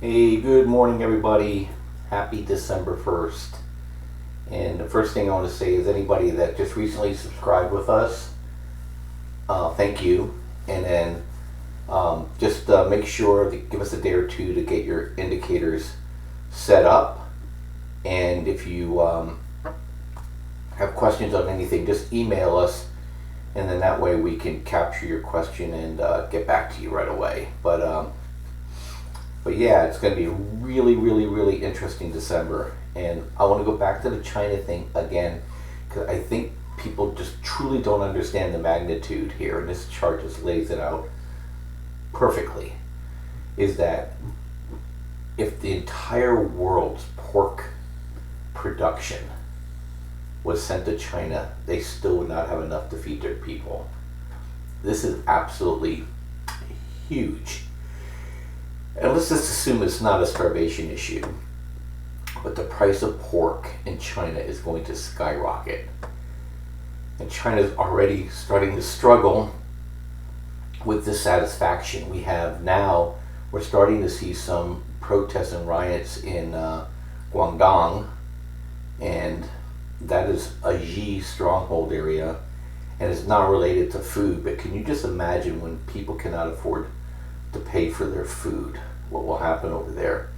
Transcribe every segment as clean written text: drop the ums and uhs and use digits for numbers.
Hey, good morning, everybody. Happy December 1st. And the first thing I want to say is anybody that just recently subscribed with us, thank you. And then just make sure to give us a day or two to get your indicators set up. And if you have questions on anything, just email us. And then that way we can capture your question and get back to you right away. But yeah, it's going to be a really, really, really interesting December. And I want to go back to the China thing again, because I think people just truly don't understand the magnitude here. And this chart just lays it out perfectly. Is that if the entire world's pork production was sent to China, they still would not have enough to feed their people. This is absolutely huge. And let's just assume it's not a starvation issue, but the price of pork in China is going to skyrocket. And China's already starting to struggle with dissatisfaction. We're starting to see some protests and riots in Guangdong, and that is a Xi stronghold area, and it's not related to food, but can you just imagine when people cannot afford to pay for their food, what will happen over there?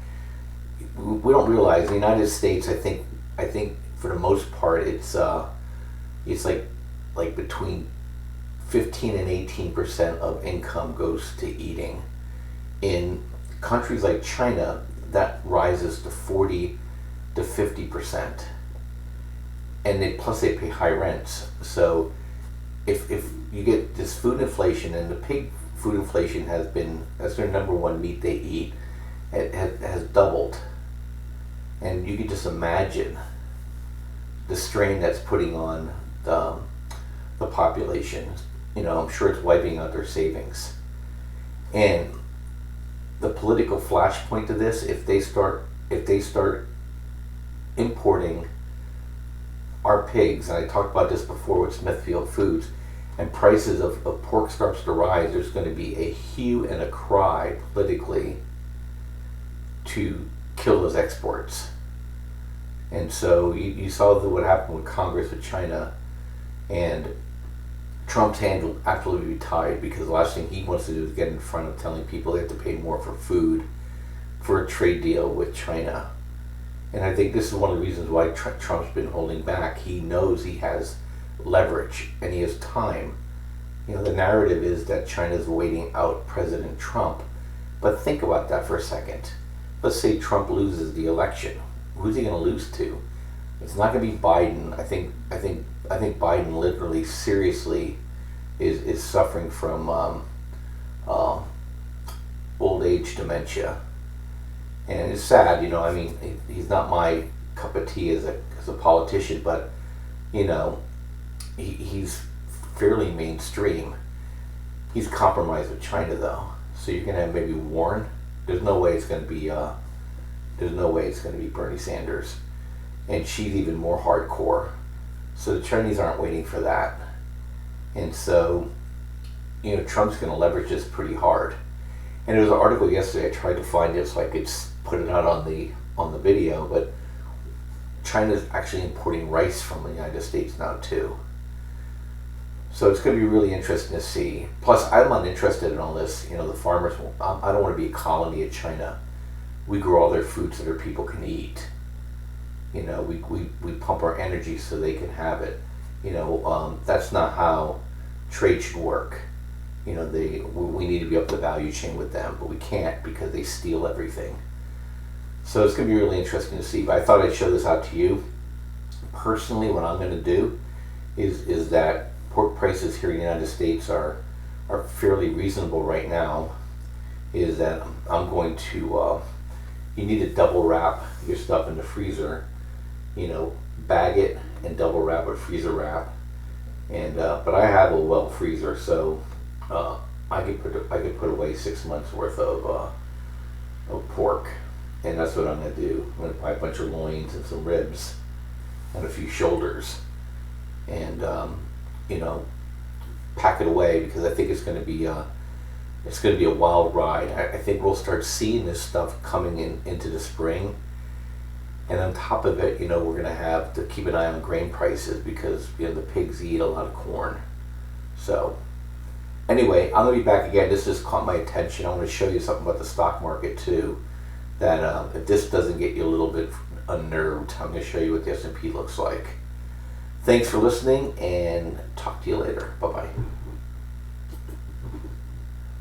We don't realize the United States. I think for the most part, it's like between 15 and 18% of income goes to eating. In countries like China, that rises to 40 to 50%, and plus they pay high rents. So if you get this food inflation, and the pig food inflation that's their number one meat they eat, it has doubled. And you can just imagine the strain that's putting on the population. I'm sure it's wiping out their savings. And the political flashpoint of this, if they start importing our pigs, and I talked about this before with Smithfield Foods, and prices of pork starts to rise, there's going to be a hue and a cry politically to kill those exports. And so you saw what happened with Congress with China, and Trump's hand will absolutely be tied, because the last thing he wants to do is get in front of telling people they have to pay more for food for a trade deal with China. And I think this is one of the reasons why Trump's been holding back. He knows he has leverage and he has time. The narrative is that China's waiting out President Trump. But think about that for a second. Let's say Trump loses the election. Who's he going to lose to? It's not going to be Biden. I think Biden literally, seriously, is suffering from old age dementia, and it's sad. He's not my cup of tea as a politician, but he's fairly mainstream. He's compromised with China, though, so you're going to have maybe Warren. There's no way it's going to be Bernie Sanders, and she's even more hardcore. So the Chinese aren't waiting for that, and so Trump's going to leverage this pretty hard. And there was an article yesterday. I tried to find it so I could put it out on the video, but China's actually importing rice from the United States now too. So it's going to be really interesting to see. Plus, I'm uninterested in all this. The farmers. I don't want to be a colony of China. We grow all their food so their people can eat. We pump our energy so they can have it. That's not how trade should work. We need to be up the value chain with them, but we can't because they steal everything. So it's going to be really interesting to see. But I thought I'd show this out to you. Personally, what I'm going to do is that pork prices here in the United States are fairly reasonable right now. Is that I'm going to you need to double wrap your stuff in the freezer. Bag it and double wrap with freezer wrap. And but I have a well freezer, so I could put away 6 months worth of pork, and that's what I'm gonna do. I'm gonna buy a bunch of loins and some ribs and a few shoulders, and pack it away, because I think it's going to be It's going to be a wild ride. I think we'll start seeing this stuff coming into the spring. And on top of it, we're going to have to keep an eye on grain prices because, the pigs eat a lot of corn. So, anyway, I'm going to be back again. This just caught my attention. I want to show you something about the stock market too. That if this doesn't get you a little bit unnerved, I'm going to show you what the S&P looks like. Thanks for listening, and talk to you later. Bye-bye.